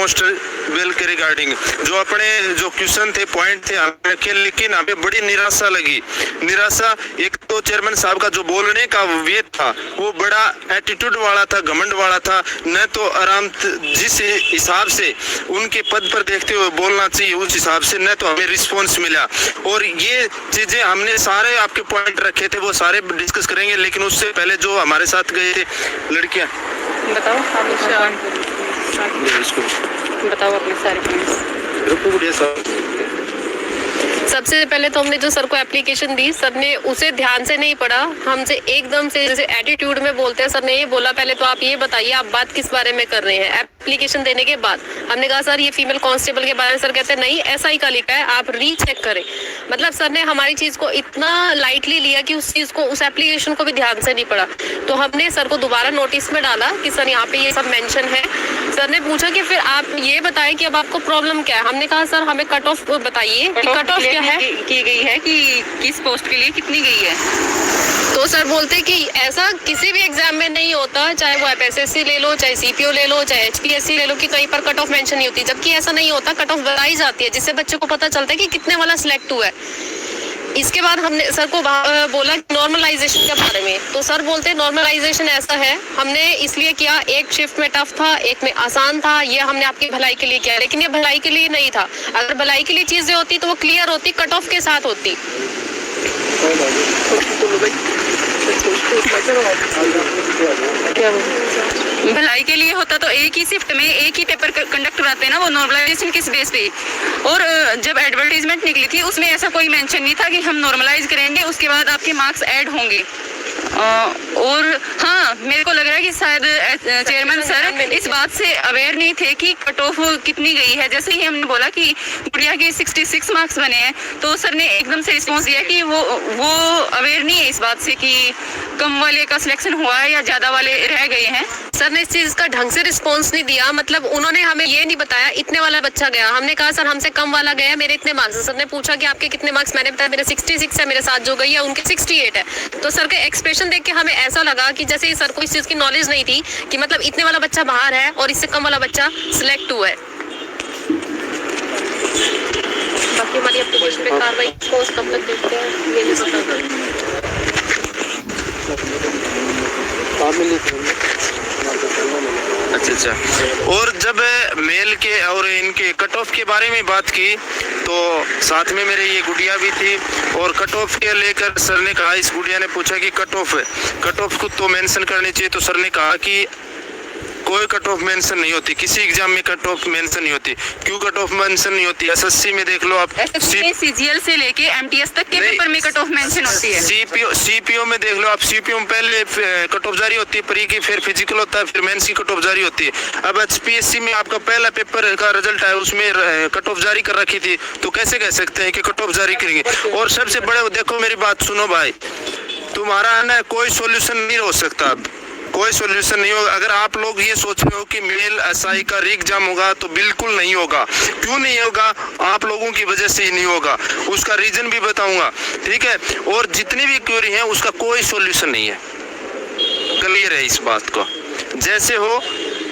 मोस्टर bill के regarding जो अपने जो क्वेश्चन थे, पॉइंट थे हमें रखे, लेकिन हमें बड़ी निराशा लगी। निराशा एक तो चेयरमैन साहब का जो बोलने का वे था वो बड़ा एटीट्यूड वाला था, घमंड वाला था, न तो आराम जिस हिसाब से उनके पद पर देखते हुए बोलना चाहिए उस हिसाब से न तो हमें रिस्पॉन्स मिला। और ये चीजें हमने सारे आपके पॉइंट रखे थे वो सारे डिस्कस करेंगे, लेकिन उससे पहले जो हमारे साथ गए थे लड़कियां, बताओ बताओ अपने सारे पॉइंट्स। सबसे पहले तो हमने जो सर को एप्लीकेशन दी, सर ने उसे ध्यान से नहीं पढ़ा, हमसे एकदम से जैसे एटीट्यूड में बोलते हैं। सर ने ये बोला पहले तो आप ये बताइए आप बात किस बारे में कर रहे हैं। एप्लीकेशन देने के बाद हमने कहा सर ये फीमेल कांस्टेबल के बारे में। सर कहते हैं नहीं ऐसा ही का लिखा है, आप रीचेक करें। मतलब सर ने हमारी चीज को इतना लाइटली लिया कि उस चीज को, उस एप्लीकेशन को भी ध्यान से नहीं पढ़ा। तो हमने सर को दोबारा नोटिस में डाला कि सर यहाँ पे ये सब मेंशन है। सर ने पूछा कि फिर आप ये बताएं कि अब आपको प्रॉब्लम क्या है। हमने कहा सर हमें कट ऑफ बताइए, कट ऑफ क्या है की गई है कि किस पोस्ट के लिए कितनी गई है। तो सर बोलते कि ऐसा किसी भी एग्जाम में नहीं होता, चाहे वो आप एसएससी ले लो, चाहे सीपीओ ले लो, चाहे एचपीएससी ले लो, कि कहीं पर कट ऑफ मेंशन नहीं होती। जबकि ऐसा नहीं होता, कट ऑफ बताई जाती है जिससे बच्चे को पता चलता है कि कितने वाला सिलेक्ट हुआ है। इसके बाद हमने सर को बोला नॉर्मलाइजेशन के बारे में। तो सर बोलते हैं नॉर्मलाइजेशन ऐसा है, हमने इसलिए किया, एक शिफ्ट में टफ था, एक में आसान था, ये हमने आपकी भलाई के लिए किया, लेकिन ये भलाई के लिए नहीं था। अगर भलाई के लिए चीजें होती तो वो क्लियर होती, कट ऑफ के साथ होती। भलाई के लिए होता तो एक ही शिफ्ट में एक ही पेपर कंडक्ट कराते हैं ना, वो नॉर्मलाइजेशन किस बेस पे। और जब एडवर्टाइजमेंट निकली थी उसमें ऐसा कोई मेंशन नहीं था कि हम नॉर्मलाइज करेंगे उसके बाद आपके मार्क्स ऐड होंगे। और हाँ, मेरे को लग रहा है कि शायद चेयरमैन सर इस बात से अवेयर नहीं थे कि कट ऑफ कितनी गई है। जैसे ही हमने बोला कि गुड़िया के 66 मार्क्स बने हैं तो सर ने एकदम से रिस्पॉन्स दिया कि वो अवेयर नहीं है इस बात से कि कम वाले का सिलेक्शन हुआ है या ज़्यादा वाले रह गए हैं। सर ने इस चीज का ढंग से रिस्पॉन्स नहीं दिया। मतलब उन्होंने हमें ये नहीं बताया इतने वाला बच्चा गया। हमने कहा सर हमसे कम वाला गया, मेरे इतने मार्क्स। सर ने पूछा कि आपके कितने मार्क्स, मैंने बताया मेरे 66 है, मेरे साथ जो गई है उनके 68 है। तो सर का एक्सप्रेशन देख के हमें ऐसा लगा कि जैसे सर को इस चीज की नॉलेज नहीं थी कि मतलब इतने वाला बच्चा बाहर है और इससे कम वाला बच्चा सिलेक्ट हुआ है। बाकी हमारी एप्लीकेशन पे कार्रवाई पोस्ट कब तक देखते हैं ये नहीं पता। अच्छा। और जब मेल के और इनके कट ऑफ के बारे में बात की तो साथ में मेरे ये गुड़िया भी थी और कट ऑफ के लेकर सर ने कहा, इस गुड़िया ने पूछा कि कट ऑफ को तो मेंशन करनी चाहिए। तो सर ने कहा कि कोई कट ऑफ मेंशन नहीं होती, किसी एग्जाम में कट ऑफ मेंशन नहीं होती। क्यों कट ऑफ मेंशन नहीं होती? एसएससी में देख लो आप, सीजीएल से लेके एमटीएस तक के पेपर में कट ऑफ मेंशन होती है। सीपीओ में देख लो आप, सीपीओ में पहले कट ऑफ जारी होती है प्री की, फिर फिजिकल होता है, फिर मेंस की कट ऑफ जारी होती है। अब एचपीएससी में आपका पहला पेपर का रिजल्ट है उसमें कट ऑफ जारी कर रखी थी, तो कैसे कह सकते हैं कि कट ऑफ जारी करेंगे? और सबसे बड़े देखो मेरी बात सुनो भाई, तुम्हारा ना कोई सोल्यूशन नहीं हो सकता, कोई सोल्यूशन नहीं होगा। अगर आप लोग ये सोच रहे हो कि मेल एसआई का री एग्जाम होगा तो बिल्कुल नहीं होगा। क्यों नहीं होगा? आप लोगों की वजह से ही नहीं होगा, उसका रीजन भी बताऊंगा, ठीक है। और जितनी भी क्वेरी है उसका कोई सोल्यूशन नहीं है, क्लियर है इस बात को, जैसे हो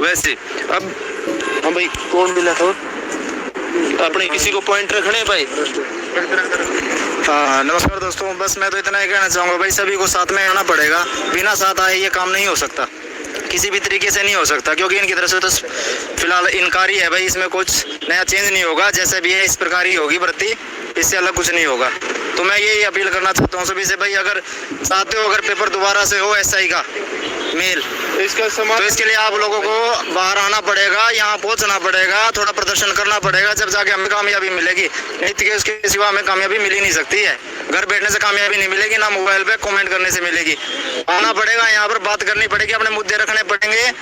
वैसे। अब हाँ भाई, कौन मिला था अपने किसी को पॉइंट रखने भाई? हाँ नमस्कार दोस्तों, बस मैं तो इतना ही कहना चाहूँगा भाई, सभी को साथ में आना पड़ेगा। बिना साथ आए ये काम नहीं हो सकता, किसी भी तरीके से नहीं हो सकता, क्योंकि इनकी तरफ से तो फिलहाल इनकारी है भाई, इसमें कुछ नया चेंज नहीं होगा। जैसे भी है इस प्रकार ही होगी भर्ती, इससे अलग कुछ नहीं होगा। तो मैं यही अपील करना चाहता हूँ सभी से भाई, अगर चाहते हो अगर पेपर दोबारा से हो एसआई का मेल, तो इसके लिए आप लोगों को बाहर आना पड़ेगा, यहाँ पहुँचना पड़ेगा, थोड़ा प्रदर्शन करना पड़ेगा, जब जाके हमें कामयाबी मिलेगी। नहीं तो इसके सिवा हमें कामयाबी मिल ही नहीं सकती है। घर बैठने से कामयाबी नहीं मिलेगी, ना मोबाइल पे कमेंट करने से मिलेगी। आना पड़ेगा, यहाँ पर बात करनी पड़ेगी, अपने मुद्दे रखने पड़ेंगे।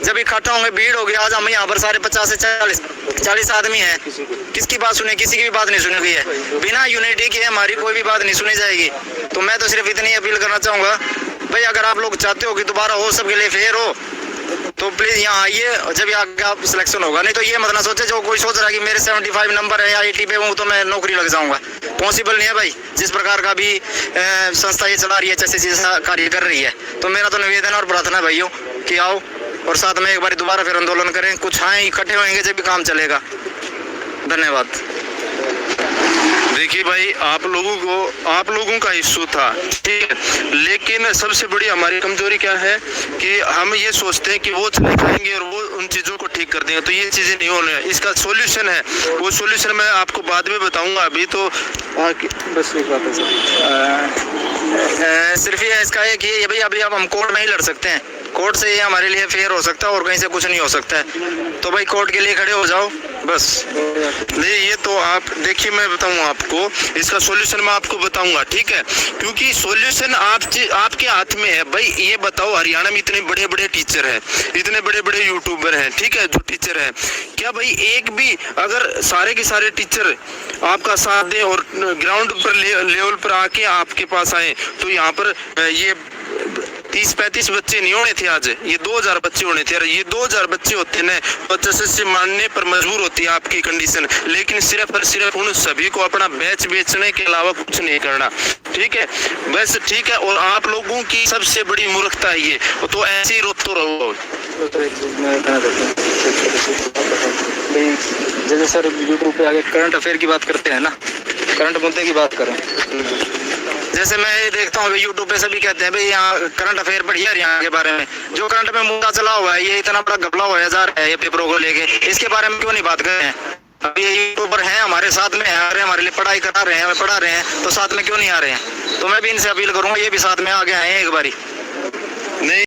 जब इकट्ठा होंगे, भीड़ होगी, आज हम यहाँ पर सारे 50 से 40 आदमी हैं, किसकी बात सुने? किसी की भी बात नहीं सुनी गई है। बिना यूनिटी के हमारी कोई भी बात नहीं सुनी जाएगी। तो मैं तो सिर्फ इतनी अपील करना चाहूँगा भाई, अगर आप लोग चाहते हो कि दोबारा हो, सबके लिए फेयर हो, तो प्लीज यहाँ आइए, जब आगे आप सिलेक्शन होगा। नहीं तो ये मत ना सोचे जो कोई सोच रहा है कि मेरे 75 नंबर है या 80 पे हूँ तो मैं नौकरी लग जाऊंगा। पॉसिबल नहीं है भाई, जिस प्रकार का भी संस्था ये चला रही है, जैसे चीज कार्य कर रही है। तो मेरा तो निवेदन और प्रार्थना भाइयों कि आओ, और साथ में एक बार दोबारा फिर आंदोलन करें, कुछ आए इकट्ठे होंगे जब भी काम चलेगा। धन्यवाद। देखिए भाई, आप लोगों का इश्यू था, ठीक है, लेकिन सबसे बड़ी हमारी कमजोरी क्या है कि हम ये सोचते हैं कि वो चले जाएंगे और वो उन चीज़ों को ठीक कर देंगे, तो ये चीज़ें नहीं होने। इसका सॉल्यूशन है, वो सॉल्यूशन मैं आपको बाद में बताऊंगा। अभी तो बस एक बात है सर, सिर्फ ये इसका है कि ये भाई अभी अब हम कोर्ट में ही लड़ सकते हैं, कोर्ट से ये हमारे लिए फेयर हो सकता है और कहीं से कुछ नहीं हो सकता है। तो भाई कोर्ट के लिए खड़े हो जाओ बस। नहीं, ये तो आप देखिए, मैं बताऊं आपको, इसका सॉल्यूशन मैं आपको बताऊंगा, ठीक है, क्योंकि सॉल्यूशन आपके हाथ में है। भाई ये बताओ, हरियाणा में इतने बड़े बड़े टीचर हैं, इतने बड़े बड़े यूट्यूबर हैं, ठीक है, जो टीचर हैं, क्या भाई एक भी अगर सारे के सारे टीचर आपका साथ दें और ग्राउंड पर लेवल पर आके आपके पास आए, तो यहाँ पर ये 30-35 बच्चे नहीं होने थे, आज ये 2000 बच्चे होने थे। ये 2000 बच्चे होते ना, बच्चे से मानने पर मजबूर होती है आपकी कंडीशन, लेकिन सिर्फ और सिर्फ उन सभी को अपना बैच बेचने के अलावा कुछ नहीं करना, ठीक है, बस, ठीक है। और आप लोगों की सबसे बड़ी मूर्खता है ये, तो ऐसे ही रोते रहो। जैसे सर यूट्यूब पे आगे करंट अफेयर की बात करते हैं ना, करंट मुद्दे की बात करें, जैसे मैं ये देखता हूँ यूट्यूब पे सभी कहते हैं भाई यहाँ करंट अफेयर बढ़िया हरियाणा के बारे में, जो करंट में मुद्दा चला हुआ है, ये इतना बड़ा घपला होया जा रहा है ये पेपरों को लेके, इसके बारे में क्यों नहीं बात कर रहे हैं? अभी ये यूट्यूबर हैं हमारे साथ में, हमारे लिए पढ़ाई करा रहे हैं, हमें पढ़ा रहे हैं, तो साथ में क्यों नहीं आ रहे हैं? तो मैं भी इनसे अपील करूंगा ये भी साथ में आगे आए एक बारी। नहीं।